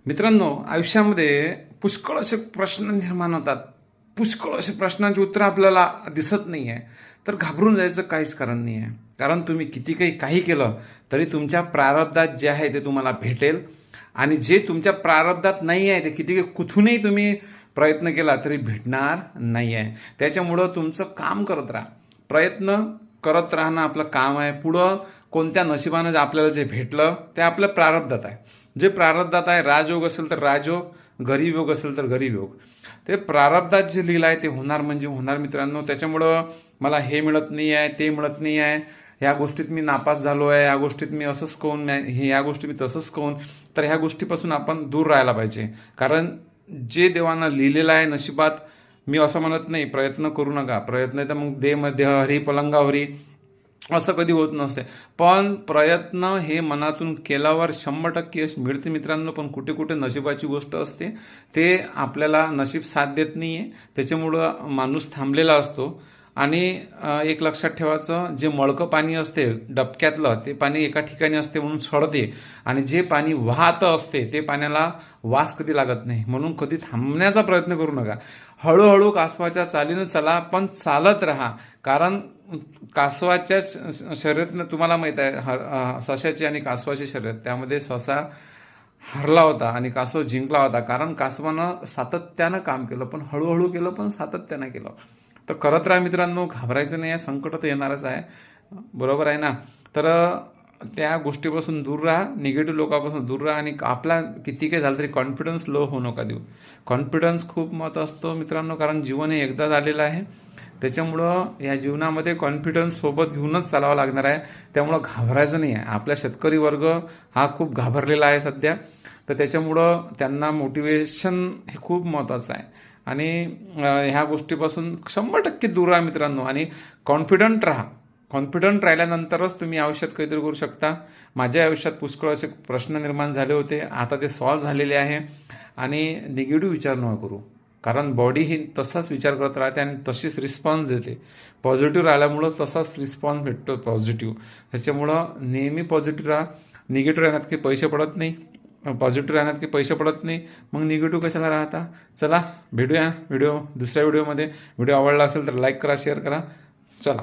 मित्रांनो, आयुष्यामध्ये पुष्कळ असे प्रश्न निर्माण होतात. पुष्कळ असे प्रश्नांची उत्तरं आपल्याला दिसत नाही आहे. तर घाबरून जायचं काहीच कारण नाही आहे. कारण तुम्ही किती काही केलं तरी तुमच्या प्रारब्धात जे आहे ते तुम्हाला भेटेल. आणि जे तुमच्या प्रारब्धात नाही आहे ते किती कुठूनही तुम्ही प्रयत्न केला तरी भेटणार नाही आहे. त्याच्यामुळं तुमचं काम करत राहा. प्रयत्न करत राहणं आपलं काम आहे. पुढं कोणत्या नशिबानं आपल्याला जे भेटलं ते आपल्या प्रारब्धात आहे. जे प्रारब्धात आहे, राजयोग असेल तर राजयोग, गरीब योग असेल तर गरीब योग, ते प्रारब्धात जे लिहिलं आहे ते होणार म्हणजे होणार मित्रांनो. त्याच्यामुळं मला हे मिळत नाही आहे, ते मिळत नाही आहे, ह्या गोष्टीत मी नापास झालो आहे, या गोष्टीत मी असंच कोण, ह्या गोष्टी मी तसंच कोण. तर ह्या गोष्टीपासून आपण दूर राहायला पाहिजे. कारण जे देवानं लिहिलेलं आहे नशिबात, मी असं म्हणत नाही प्रयत्न करू नका, प्रयत्न तर मग दे मध्ये हरी पलंगावरी, असं कधी होत नसते. पण प्रयत्न हे मनातून केल्यावर 100% यश मिळते मित्रांनो. पण कुठे कुठे नशिबाची गोष्ट असते, ते आपल्याला नशीब साथ देत नाही आहे. त्याच्यामुळं माणूस थांबलेला असतो. आणि एक लक्षात ठेवायचं, जे मळकं पाणी असते डबक्यातलं ते पाणी एका ठिकाणी असते म्हणून सडते, आणि जे पाणी वाहत असते ते पाण्याला वास कधी लागत नाही. म्हणून कधी थांबण्याचा प्रयत्न करू नका. हळूहळू कासवाच्या चालीनं चला, पण चालत राहा. कारण कासवाच्या शर्यतीनं तुम्हाला माहित आहे, सशाची आणि कासवाची शर्यत, त्यामध्ये ससा हरला होता आणि कासव जिंकला होता. कारण कासवानं सातत्यानं काम केलं, पण हळूहळू केलं, पण सातत्यानं केलं. तर करत राहा मित्रांनो, घाबरायचं नाही आहे. संकट तर येणारच आहे, बरोबर आहे ना. तर त्या गोष्टीपासून दूर राहा, निगेटिव्ह लोकांपासून दूर राहा. आणि आपला किती काही झालं तरी कॉन्फिडन्स लो होऊ नका देऊ. कॉन्फिडन्स खूप महत्त्व असतो मित्रांनो. कारण जीवन हे एकदा आलेलं आहे. त्याच्यामुळं या जीवनामध्ये कॉन्फिडन्स सोबत घेऊनच चालावं लागणार आहे. त्यामुळं घाबरायचं नाही आहे. आपला शेतकरी वर्ग हा खूप घाबरलेला आहे सध्या. तर त्याच्यामुळं त्यांना मोटिवेशन हे खूप महत्त्वाचं आहे. आणि ह्या गोष्टीपासून 100% दूर राहा मित्रांनो. आणि कॉन्फिडंट राहा. कॉन्फिडंट राहिल्यानंतरच तुम्ही आयुष्यात काहीतरी करू शकता. माझ्या आयुष्यात पुष्कळ असे प्रश्न निर्माण झाले होते, आता ते सॉल्व्ह झालेले आहे. आणि निगेटिव्ह विचार नका करू. कारण बॉडी ही तसाच विचार करत राहते आणि तशीच रिस्पॉन्स देते. पॉझिटिव्ह राहिल्यामुळं तसाच रिस्पॉन्स भेटतो पॉझिटिव्ह. त्याच्यामुळं नेहमी पॉझिटिव्ह राहा. निगेटिव्ह राहण्यात काही पैसे पडत नाही, पॉझिटिव्ह राहण्यात काही पैसे पडत नाही. मग निगेटिव्ह कशाला राहता. चला भेटूया दुसऱ्या व्हिडिओमध्ये. व्हिडिओ आवडला असेल तर लाईक करा, शेअर करा. चला.